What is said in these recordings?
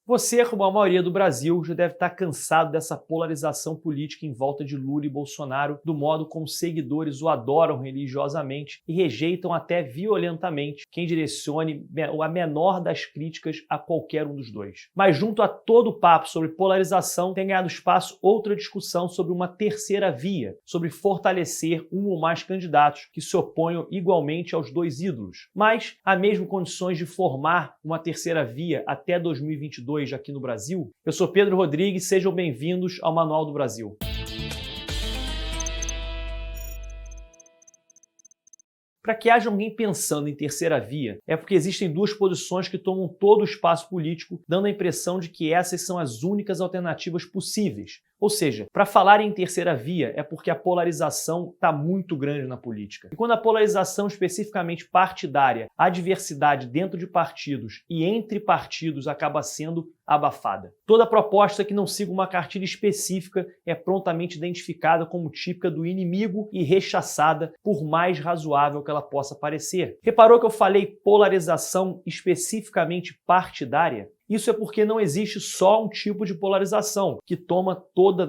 Você, como a maioria do Brasil, já deve estar cansado dessa polarização política em volta de Lula e Bolsonaro, do modo como seguidores o adoram religiosamente e rejeitam até violentamente quem direcione a menor das críticas a qualquer um dos dois. Mas junto a todo o papo sobre polarização, tem ganhado espaço outra discussão sobre uma terceira via, sobre fortalecer um ou mais candidatos que se oponham igualmente aos dois ídolos. Mas há mesmo condições de formar uma terceira via até 2022 aqui no Brasil? Eu sou Pedro Rodrigues, sejam bem-vindos ao Manual do Brasil. Para que haja alguém pensando em terceira via, é porque existem duas posições que tomam todo o espaço político, dando a impressão de que essas são as únicas alternativas possíveis. Ou seja, para falar em terceira via é porque a polarização está muito grande na política. E quando a polarização especificamente partidária, a diversidade dentro de partidos e entre partidos acaba sendo abafada. Toda proposta que não siga uma cartilha específica é prontamente identificada como típica do inimigo e rechaçada, por mais razoável que ela possa parecer. Reparou que eu falei polarização especificamente partidária? Isso é porque não existe só um tipo de polarização que toma toda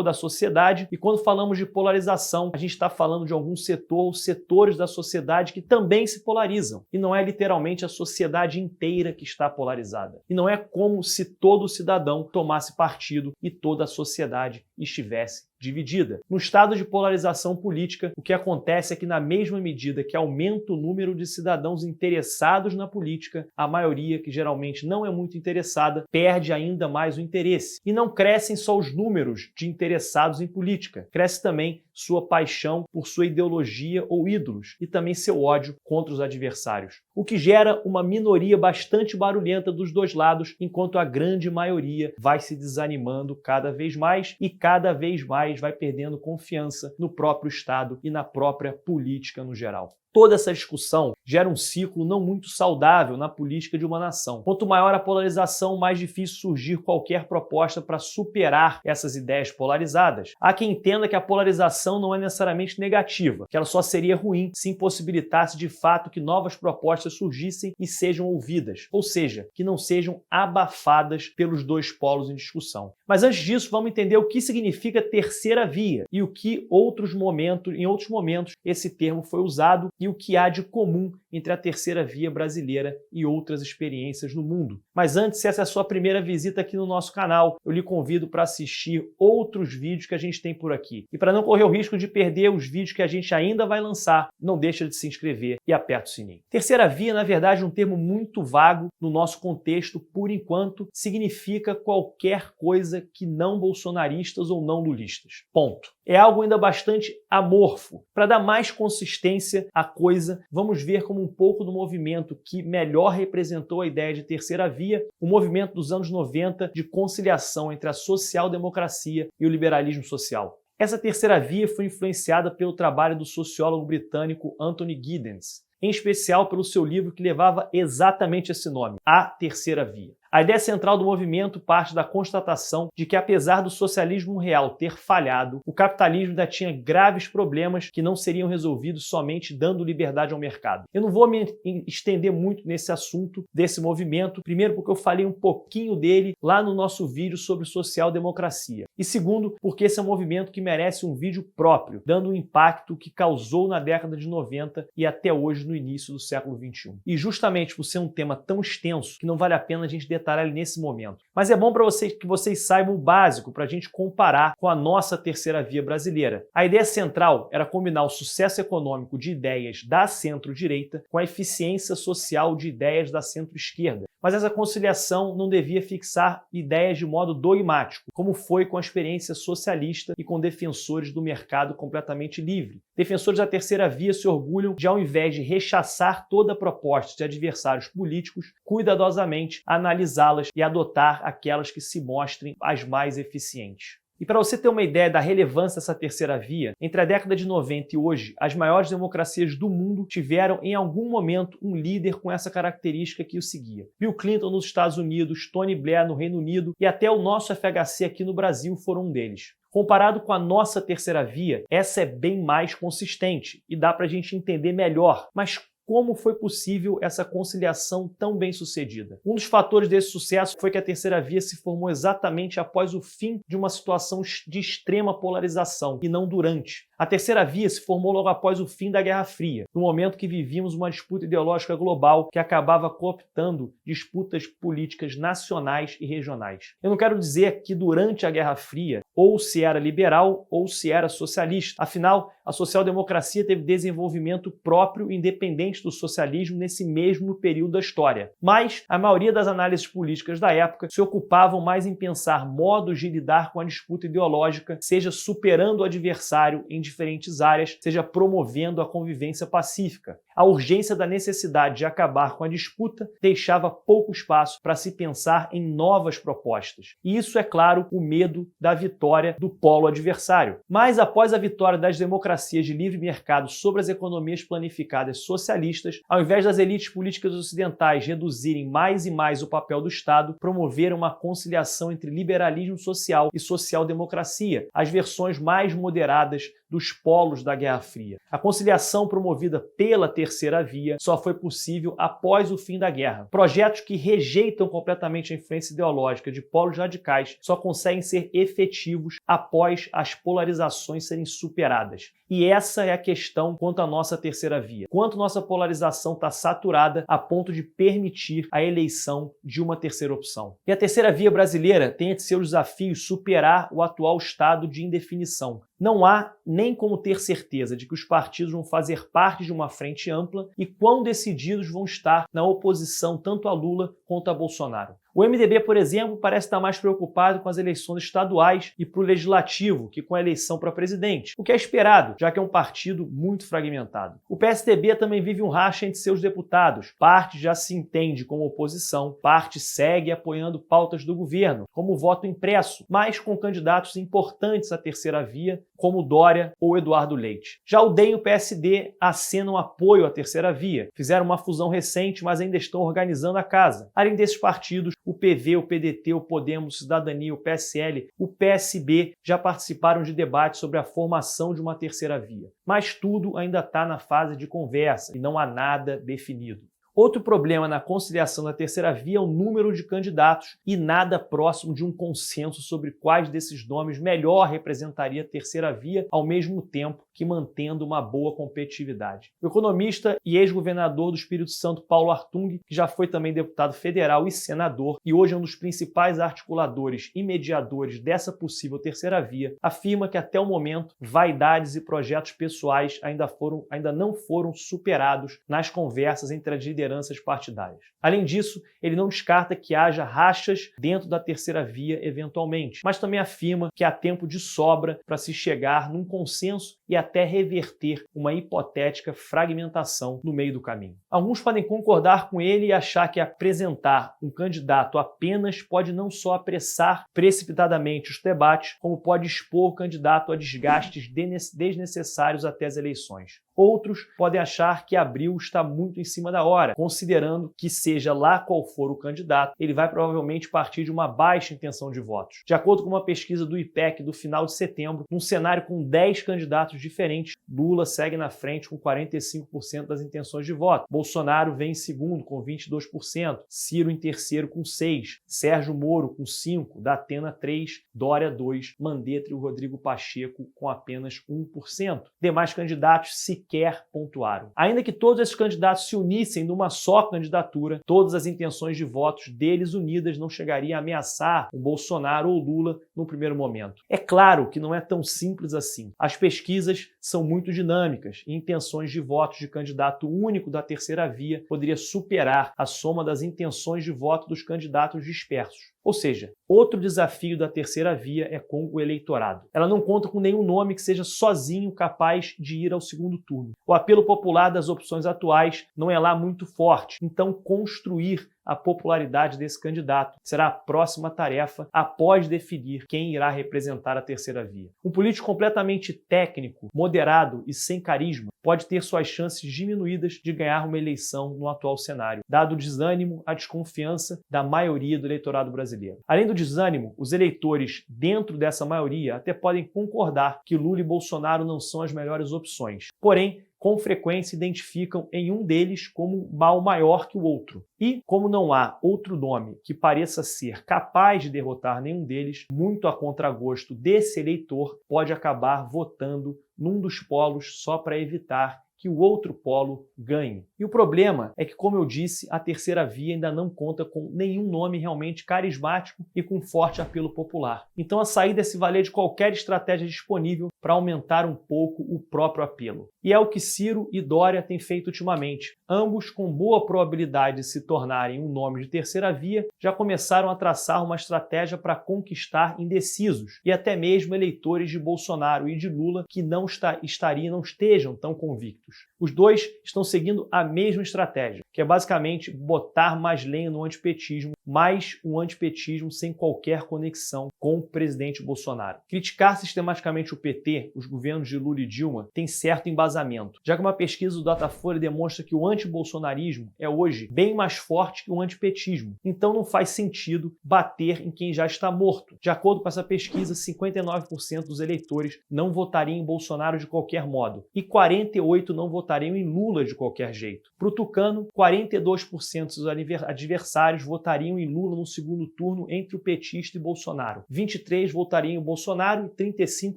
a sociedade, e quando falamos de polarização, a gente está falando de algum setor ou setores da sociedade que também se polarizam. E não é literalmente a sociedade inteira que está polarizada. E não é como se todo cidadão tomasse partido e toda a sociedade estivesse dividida. No estado de polarização política, o que acontece é que, na mesma medida que aumenta o número de cidadãos interessados na política, a maioria, que geralmente não é muito interessada, perde ainda mais o interesse. E não crescem só os números de interessados em política, cresce também sua paixão por sua ideologia ou ídolos e também seu ódio contra os adversários, o que gera uma minoria bastante barulhenta dos dois lados, enquanto a grande maioria vai se desanimando cada vez mais e cada vez mais vai perdendo confiança no próprio Estado e na própria política no geral. Toda essa discussão gera um ciclo não muito saudável na política de uma nação. Quanto maior a polarização, mais difícil surgir qualquer proposta para superar essas ideias polarizadas. Há quem entenda que a polarização não é necessariamente negativa, que ela só seria ruim se impossibilitasse de fato que novas propostas surgissem e sejam ouvidas, ou seja, que não sejam abafadas pelos dois polos em discussão. Mas antes disso, vamos entender o que significa terceira via e o que em outros momentos esse termo foi usado e o que há de comum entre a terceira via brasileira e outras experiências no mundo. Mas antes, se essa é a sua primeira visita aqui no nosso canal, eu lhe convido para assistir outros vídeos que a gente tem por aqui. E para não correr o risco de perder os vídeos que a gente ainda vai lançar, não deixa de se inscrever e aperta o sininho. Terceira via, na verdade, é um termo muito vago no nosso contexto, por enquanto, significa qualquer coisa que não bolsonaristas ou não lulistas. Ponto. É algo ainda bastante amorfo. Para dar mais consistência à coisa, vamos ver como um pouco do movimento que melhor representou a ideia de terceira via, o movimento dos anos 90 de conciliação entre a social-democracia e o liberalismo social. Essa terceira via foi influenciada pelo trabalho do sociólogo britânico Anthony Giddens, em especial pelo seu livro que levava exatamente esse nome, A Terceira Via. A ideia central do movimento parte da constatação de que, apesar do socialismo real ter falhado, o capitalismo ainda tinha graves problemas que não seriam resolvidos somente dando liberdade ao mercado. Eu não vou me estender muito nesse assunto desse movimento, primeiro porque eu falei um pouquinho dele lá no nosso vídeo sobre social-democracia, e segundo porque esse é um movimento que merece um vídeo próprio, dando o impacto que causou na década de 90 e até hoje no início do século XXI. E justamente por ser um tema tão extenso que não vale a pena a gente detalhar ele nesse momento. Mas é bom para vocês que vocês saibam o básico para a gente comparar com a nossa terceira via brasileira. A ideia central era combinar o sucesso econômico de ideias da centro-direita com a eficiência social de ideias da centro-esquerda. Mas essa conciliação não devia fixar ideias de modo dogmático, como foi com a experiência socialista e com defensores do mercado completamente livre. Defensores da terceira via se orgulham de, ao invés de rechaçar toda proposta de adversários políticos, cuidadosamente analisá-las e adotar aquelas que se mostrem as mais eficientes. E para você ter uma ideia da relevância dessa terceira via, entre a década de 90 e hoje, as maiores democracias do mundo tiveram em algum momento um líder com essa característica que o seguia. Bill Clinton nos Estados Unidos, Tony Blair no Reino Unido e até o nosso FHC aqui no Brasil foram um deles. Comparado com a nossa terceira via, essa é bem mais consistente e dá para a gente entender melhor. Mas como foi possível essa conciliação tão bem sucedida. Um dos fatores desse sucesso foi que a Terceira Via se formou exatamente após o fim de uma situação de extrema polarização, e não durante. A Terceira Via se formou logo após o fim da Guerra Fria, no momento que vivíamos uma disputa ideológica global que acabava cooptando disputas políticas nacionais e regionais. Eu não quero dizer que durante a Guerra Fria ou se era liberal ou se era socialista. Afinal, a social-democracia teve desenvolvimento próprio e independente do socialismo nesse mesmo período da história. Mas a maioria das análises políticas da época se ocupavam mais em pensar modos de lidar com a disputa ideológica, seja superando o adversário em diferentes áreas, seja promovendo a convivência pacífica. A urgência da necessidade de acabar com a disputa deixava pouco espaço para se pensar em novas propostas. E isso, é claro, o medo da vitória do polo adversário. Mas após a vitória das democracias de livre mercado sobre as economias planificadas socialistas, ao invés das elites políticas ocidentais reduzirem mais e mais o papel do Estado, promoveram uma conciliação entre liberalismo social e social-democracia, as versões mais moderadas dos polos da Guerra Fria. A conciliação promovida pela Terceira Via só foi possível após o fim da guerra. Projetos que rejeitam completamente a influência ideológica de polos radicais só conseguem ser efetivos após as polarizações serem superadas. E essa é a questão quanto à nossa Terceira Via. Quanto nossa polarização está saturada a ponto de permitir a eleição de uma terceira opção. E a Terceira Via brasileira tem entre seus desafios superar o atual estado de indefinição. Não há nem como ter certeza de que os partidos vão fazer parte de uma frente ampla e quão decididos vão estar na oposição tanto a Lula quanto a Bolsonaro. O MDB, por exemplo, parece estar mais preocupado com as eleições estaduais e para o legislativo que com a eleição para presidente, o que é esperado, já que é um partido muito fragmentado. O PSDB também vive um racha entre seus deputados. Parte já se entende como oposição, parte segue apoiando pautas do governo, como o voto impresso, mas com candidatos importantes à Terceira Via, como Dória ou Eduardo Leite. Já o DEM e o PSD acenam apoio à Terceira Via. Fizeram uma fusão recente, mas ainda estão organizando a casa. Além desses partidos, o PV, o PDT, o Podemos, o Cidadania, o PSL, o PSB já participaram de debates sobre a formação de uma terceira via. Mas tudo ainda está na fase de conversa e não há nada definido. Outro problema na conciliação da terceira via é o número de candidatos e nada próximo de um consenso sobre quais desses nomes melhor representaria a terceira via, ao mesmo tempo que mantendo uma boa competitividade. O economista e ex-governador do Espírito Santo, Paulo Artung, que já foi também deputado federal e senador e hoje é um dos principais articuladores e mediadores dessa possível terceira via, afirma que até o momento vaidades e projetos pessoais ainda não foram superados nas conversas entre as lideranças partidárias. Além disso, ele não descarta que haja rachas dentro da terceira via eventualmente, mas também afirma que há tempo de sobra para se chegar num consenso e até reverter uma hipotética fragmentação no meio do caminho. Alguns podem concordar com ele e achar que apresentar um candidato apenas pode não só apressar precipitadamente os debates, como pode expor o candidato a desgastes desnecessários até as eleições. Outros podem achar que abril está muito em cima da hora, considerando que seja lá qual for o candidato, ele vai provavelmente partir de uma baixa intenção de votos. De acordo com uma pesquisa do IPEC do final de setembro, num cenário com 10 candidatos diferentes, Lula segue na frente com 45% das intenções de voto. Bolsonaro vem em segundo com 22%, Ciro em terceiro com 6%, Sérgio Moro com 5%, Datena 3%, Dória 2%, Mandetta e o Rodrigo Pacheco com apenas 1%. Demais candidatos sequer pontuaram. Ainda que todos esses candidatos se unissem numa só candidatura, todas as intenções de votos deles unidas não chegariam a ameaçar o Bolsonaro ou Lula no primeiro momento. É claro que não é tão simples assim. As pesquisas são muito dinâmicas e intenções de votos de candidato único da terceira via poderia superar a soma das intenções de voto dos candidatos dispersos. Ou seja, outro desafio da terceira via é com o eleitorado. Ela não conta com nenhum nome que seja sozinho capaz de ir ao segundo turno. O apelo popular das opções atuais não é lá muito forte, então construir a popularidade desse candidato será a próxima tarefa após definir quem irá representar a terceira via. Um político completamente técnico, moderado e sem carisma pode ter suas chances diminuídas de ganhar uma eleição no atual cenário, dado o desânimo, a desconfiança da maioria do eleitorado brasileiro. Além do desânimo, os eleitores dentro dessa maioria até podem concordar que Lula e Bolsonaro não são as melhores opções. Porém, com frequência identificam em um deles como um mal maior que o outro. E, como não há outro nome que pareça ser capaz de derrotar nenhum deles, muito a contragosto desse eleitor, pode acabar votando num dos polos só para evitar que o outro polo ganhe. E o problema é que, como eu disse, a terceira via ainda não conta com nenhum nome realmente carismático e com forte apelo popular. Então a saída é se valer de qualquer estratégia disponível para aumentar um pouco o próprio apelo. E é o que Ciro e Dória têm feito ultimamente. Ambos, com boa probabilidade de se tornarem um nome de terceira via, já começaram a traçar uma estratégia para conquistar indecisos e até mesmo eleitores de Bolsonaro e de Lula que não estejam tão convictos. Os dois estão seguindo a mesma estratégia, que é basicamente botar mais lenha no antipetismo, mais um antipetismo sem qualquer conexão com o presidente Bolsonaro. Criticar sistematicamente o PT, os governos de Lula e Dilma, tem certo embasamento, já que uma pesquisa do Datafolha demonstra que o antibolsonarismo é hoje bem mais forte que o antipetismo. Então não faz sentido bater em quem já está morto. De acordo com essa pesquisa, 59% dos eleitores não votariam em Bolsonaro de qualquer modo e 48% não votariam em Lula de qualquer jeito. Para o Tucano, 42% dos adversários votariam em Lula no segundo turno entre o petista e Bolsonaro. 23% votariam em Bolsonaro e 35%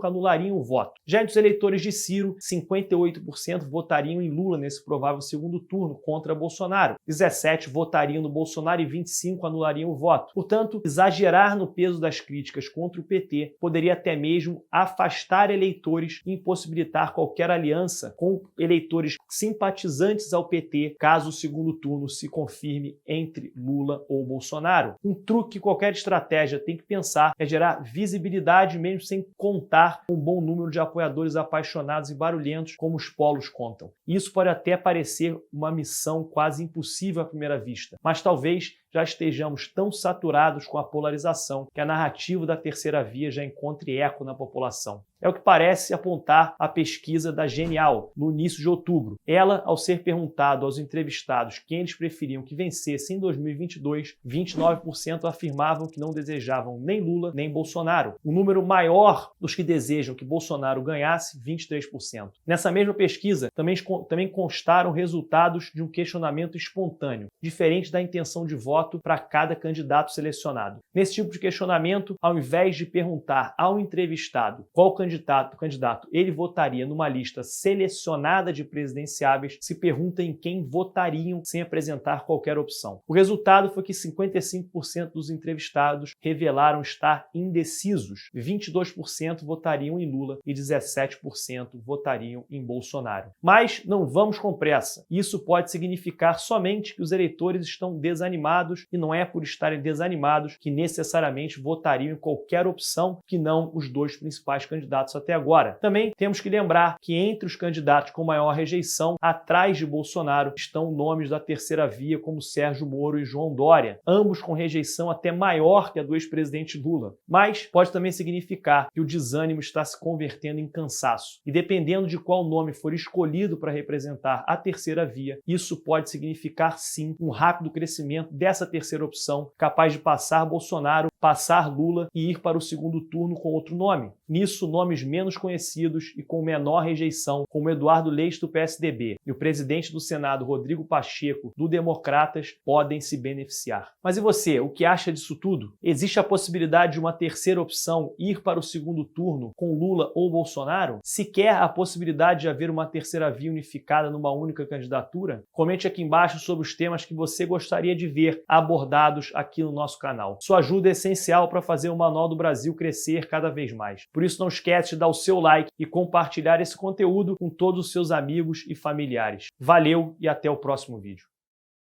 anulariam o voto. Já entre os eleitores de Ciro, 58% votariam em Lula nesse provável segundo turno contra Bolsonaro. 17% votariam no Bolsonaro e 25% anulariam o voto. Portanto, exagerar no peso das críticas contra o PT poderia até mesmo afastar eleitores e impossibilitar qualquer aliança com eleitores simpatizantes ao PT, caso o segundo turno se confirme entre Lula ou Bolsonaro. Um truque que qualquer estratégia tem que pensar é gerar visibilidade mesmo sem contar com um bom número de apoiadores apaixonados e barulhentos como os polos contam. Isso pode até parecer uma missão quase impossível à primeira vista, mas talvez já estejamos tão saturados com a polarização que a narrativa da terceira via já encontre eco na população. É o que parece apontar a pesquisa da Genial, no início de outubro. Ela, ao ser perguntado aos entrevistados quem eles preferiam que vencesse em 2022, 29% afirmavam que não desejavam nem Lula nem Bolsonaro. O número maior dos que desejam que Bolsonaro ganhasse, 23%. Nessa mesma pesquisa, também constaram resultados de um questionamento espontâneo, diferente da intenção de voto para cada candidato selecionado. Nesse tipo de questionamento, ao invés de perguntar ao entrevistado qual candidato ele votaria numa lista selecionada de presidenciáveis, se pergunta em quem votariam sem apresentar qualquer opção. O resultado foi que 55% dos entrevistados revelaram estar indecisos, 22% votariam em Lula e 17% votariam em Bolsonaro. Mas não vamos com pressa. Isso pode significar somente que os eleitores estão desanimados e não é por estarem desanimados que necessariamente votariam em qualquer opção que não os dois principais candidatos até agora. Também temos que lembrar que entre os candidatos com maior rejeição, atrás de Bolsonaro, estão nomes da terceira via como Sérgio Moro e João Dória, ambos com rejeição até maior que a do ex-presidente Lula. Mas pode também significar que o desânimo está se convertendo em cansaço. E dependendo de qual nome for escolhido para representar a terceira via, isso pode significar sim um rápido crescimento dessa terceira opção, capaz de passar Bolsonaro, passar Lula e ir para o segundo turno com outro nome. Nisso, nomes menos conhecidos e com menor rejeição, como Eduardo Leite do PSDB e o presidente do Senado, Rodrigo Pacheco, do Democratas, podem se beneficiar. Mas e você, o que acha disso tudo? Existe a possibilidade de uma terceira opção ir para o segundo turno com Lula ou Bolsonaro? Sequer a possibilidade de haver uma terceira via unificada numa única candidatura? Comente aqui embaixo sobre os temas que você gostaria de ver abordados aqui no nosso canal. Sua ajuda é essencial para fazer o Manual do Brasil crescer cada vez mais. Por isso não esquece de dar o seu like e compartilhar esse conteúdo com todos os seus amigos e familiares. Valeu e até o próximo vídeo.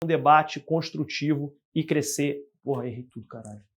Um debate construtivo e crescer... Porra, errei tudo, caralho.